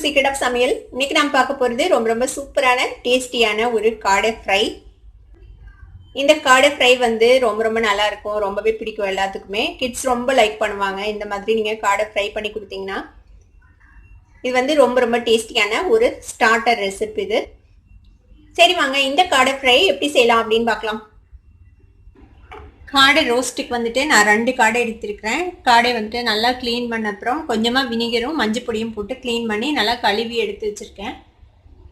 Secret of சமையல். இன்னைக்கு நாம் பார்க்க போகிறது ரொம்ப சூப்பரான டேஸ்டியான ஒரு காடை ஃப்ரை. இந்த காடை ஃப்ரை வந்து ரொம்ப நல்லா இருக்கும், ரொம்பவே பிடிக்கும் எல்லாத்துக்குமே. கிட்ஸ் ரொம்ப லைக் பண்ணுவாங்க இந்த மாதிரி நீங்கள் காடை ஃப்ரை பண்ணி கொடுத்தீங்கன்னா. இது வந்து ரொம்ப டேஸ்டியான ஒரு ஸ்டார்டர் ரெசிபி இது. சரி வாங்க இந்த காடை ஃப்ரை எப்படி செய்யலாம் அப்படின்னு பார்க்கலாம். காடை ரோஸ்ட்டுக்கு வந்துட்டு நான் 2 காடை எடுத்திருக்கிறேன். காடை வந்துட்டு நல்லா க்ளீன் பண்ண அப்புறம் கொஞ்சமாக வினிகரும் மஞ்சள் பொடியும் போட்டு க்ளீன் பண்ணி நல்லா கழுவி எடுத்து வச்சுருக்கேன்.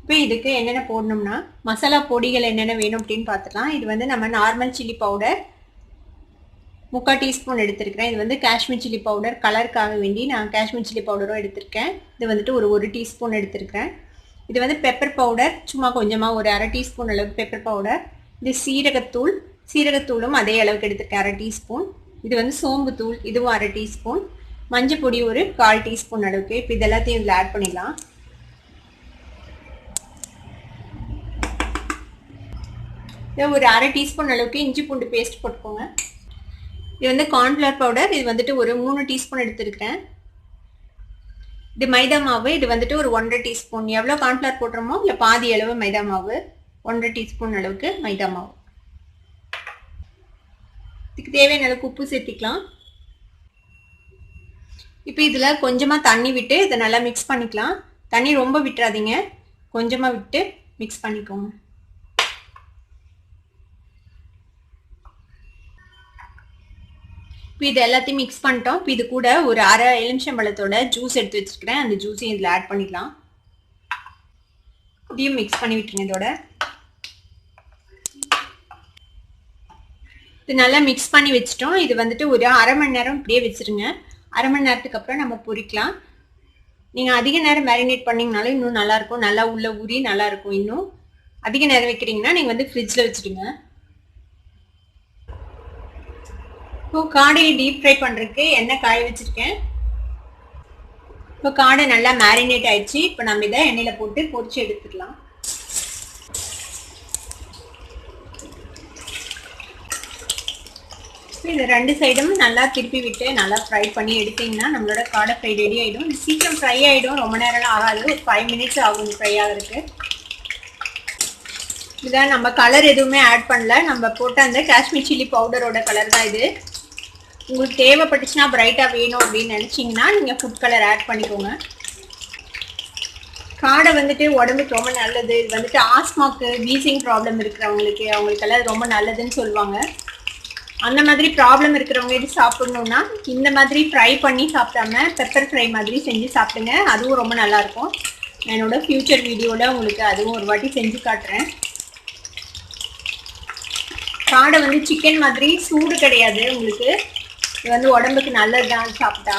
இப்போ இதுக்கு என்னென்ன போடணும்னா மசாலா பொடிகள் என்னென்ன வேணும் அப்படின்னு பார்த்துக்கலாம். இது வந்து நம்ம நார்மல் சில்லி பவுடர் 3/4 டீஸ்பூன் எடுத்திருக்கிறேன். இது வந்து காஷ்மீர் சில்லி பவுடர், கலருக்காக வேண்டி நான் காஷ்மீர் சில்லி பவுடரும் எடுத்திருக்கேன். இது வந்துட்டு ஒரு 1 டீஸ்பூன் எடுத்திருக்கிறேன். இது வந்து பெப்பர் பவுடர், சும்மா கொஞ்சமாக ஒரு 1/2 டீஸ்பூன் அளவுக்கு பெப்பர் பவுடர். இது சீரகத்தூளும் அதே அளவுக்கு எடுத்துருக்கேன் 1/2 டீஸ்பூன். இது வந்து சோம்பு தூள், இதுவும் 1/2 டீஸ்பூன். மஞ்சள் பொடி ஒரு 1/4 டீஸ்பூன் அளவுக்கு. இப்போ இது எல்லாத்தையும் இதில் ஆட் பண்ணிடலாம். இது ஒரு 1/2 டீஸ்பூன் அளவுக்கு இஞ்சி பூண்டு பேஸ்ட் போட்டுக்கோங்க. இது வந்து கார்ன்ஃப்ளவர் பவுடர், இது வந்துட்டு ஒரு 3 டீஸ்பூன் எடுத்துருக்கிறேன். இது மைதா மாவு, இது வந்துட்டு ஒரு 1/2 டீஸ்பூன். எவ்வளோ கார்ன்ஃப்ளவர் போட்டுறோமோ இல்லை பாதி அளவு மைதா மாவு, 1/2 டீஸ்பூன் அளவுக்கு மைதா மாவு. இதுக்கு தேவையான அளவுக்கு உப்பு சேர்த்திக்கலாம். இப்போ இதில் கொஞ்சமாக தண்ணி விட்டு இதை நல்லா மிக்ஸ் பண்ணிக்கலாம். தண்ணி ரொம்ப விட்டுறாதீங்க, கொஞ்சமாக விட்டு மிக்ஸ் பண்ணிக்கோங்க. இப்போ இது எல்லாத்தையும் மிக்ஸ் பண்ணிட்டோம். இப்போ இது கூட ஒரு 1/2 எலுமிச்சம்பழத்தோட ஜூஸ் எடுத்து வச்சுருக்கிறேன். அந்த ஜூஸையும் இதில் ஆட் பண்ணிக்கலாம். இதையும் மிக்ஸ் பண்ணி விட்டுருங்க. இதோட இது நல்லா மிக்ஸ் பண்ணி வச்சுட்டோம். இது வந்துட்டு ஒரு 1/2 மணி நேரம் இப்படியே வச்சுருங்க. 1/2 மணி நேரத்துக்கு அப்புறம் நம்ம பொரிக்கலாம். நீங்கள் அதிக நேரம் மேரினேட் பண்ணிங்கனாலும் இன்னும் நல்லாயிருக்கும், நல்லா உள்ள ஊறி நல்லாயிருக்கும். இன்னும் அதிக நேரம் வைக்கிறீங்கன்னா நீங்கள் வந்து ஃப்ரிட்ஜில் வச்சுடுங்க. இப்போ காடையை டீப் ஃப்ரை பண்ணுறதுக்கு எண்ணெய் காய வச்சுருக்கேன். இப்போ காடை நல்லா மேரினேட் ஆயிடுச்சு. இப்போ நம்ம இதை எண்ணெயில் போட்டு பொரிச்சு எடுத்துக்கலாம். இது 2 சைடும் நல்லா திருப்பி விட்டு நல்லா ஃப்ரை பண்ணி எடுத்தீங்கன்னா நம்மளோட காடை ஃப்ரை ரெடி ஆகிடும். இது சீக்கிரம் ஃப்ரை ஆகிடும், ரொம்ப நேரம்லாம் ஆகாது, ஒரு 5 மினிட்ஸ் ஆகும் ஃப்ரை ஆகிறதுக்கு. இதான் நம்ம கலர் எதுவுமே ஆட் பண்ணல, நம்ம போட்ட அந்த காஷ்மீர் சில்லி பவுடரோட கலர் தான் இது. உங்களுக்கு தேவைப்பட்டுச்சுன்னா பிரைட்டாக வேணும் அப்படின்னு நினச்சிங்கன்னா நீங்கள் ஃபுட் கலர் ஆட் பண்ணிக்கோங்க. காடை வந்துட்டு உடம்புக்கு ரொம்ப நல்லது. இது வந்துட்டு ஆஸ்மாக்கு, வீசிங் ப்ராப்ளம் இருக்கிறவங்களுக்கு அவங்களுக்கெல்லாம் ரொம்ப நல்லதுன்னு சொல்லுவாங்க. அந்த மாதிரி ப்ராப்ளம் இருக்கிறவங்க இது சாப்பிட்ணுன்னா இந்த மாதிரி ஃப்ரை பண்ணி சாப்பிடாம பெப்பர் ஃப்ரை மாதிரி செஞ்சு சாப்பிடுங்க. அதுவும் ரொம்ப நல்லாயிருக்கும். என்னோட ஃப்யூச்சர் வீடியோவில் உங்களுக்கு அதுவும் ஒரு வாட்டி செஞ்சு காட்டுறேன். காடை வந்து சிக்கன் மாதிரி சூடு கிடையாது, உங்களுக்கு இது வந்து உடம்புக்கு நல்லது தான் சாப்பிட்டா.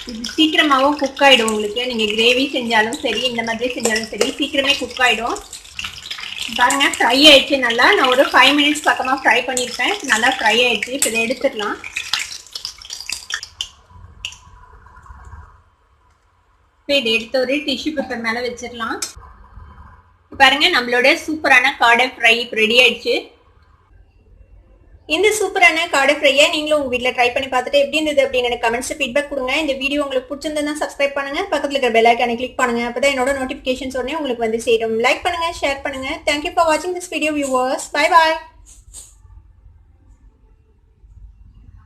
இது சீக்கிரமாகவும் குக் ஆகிடும் உங்களுக்கு. நீங்கள் கிரேவி செஞ்சாலும் சரி, இந்த மாதிரி செஞ்சாலும் சரி, சீக்கிரமே குக் ஆகிடும். பாருங்க ஃப்ரை ஆயிடுச்சு நல்லா. நான் ஒரு 5 மினிட்ஸ் பக்கமாக ஃப்ரை பண்ணியிருப்பேன். நல்லா ஃப்ரை ஆயிடுச்சு. இப்போ இதை எடுத்துடலாம். இப்போ இதை எடுத்து ஒரு டிஷ்யூ பேப்பர் மேலே வச்சிடலாம். பாருங்க நம்மளோட சூப்பரான காடை ஃப்ரை இப்போ ரெடி ஆயிடுச்சு. இந்த சூப்பரான காடை ஃப்ரையை நீங்களும் உங்கள் வீட்டில் ட்ரை பண்ணி பார்த்துட்டு எப்படி இருந்தது அப்படின்னு எனக்கு கமெண்ட்ஸில் ஃபீட்பேக் கொடுங்க. இந்த வீடியோ உங்களுக்கு பிடிச்சிருந்தா சப்ஸ்கிரைப் பண்ணுங்க, பக்கத்தில் இருக்கிற பெல் ஐகானை கிளிக் பண்ணுங்க. அப்போ தான் என்னோட நோட்டிஃபிகேஷன்ஸ் உடனே உங்களுக்கு வந்து சேரும். லைக் பண்ணுங்க, ஷேர் பண்ணுங்க. தேங்க்யூ ஃபார் வாட்சிங் this video viewers. Bye bye.